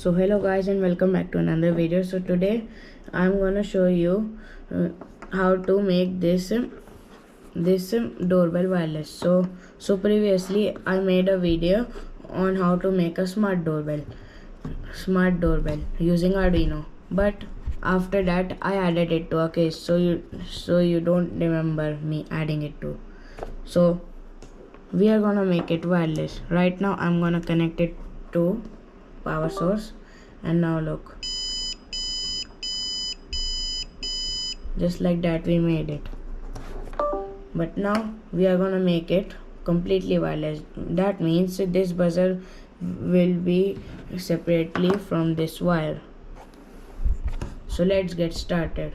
So hello guys and welcome back to another video. So today I'm gonna show you how to make this doorbell wireless. So previously I made a video on how to make a smart doorbell using Arduino, but after that I added it to a case, so you don't remember me adding it to. So we are gonna make it wireless. Right now I'm gonna connect it to power source, and now look, just like that we made it. But now we are gonna make it completely wireless. That means this buzzer will be separately from this wire. So let's get started.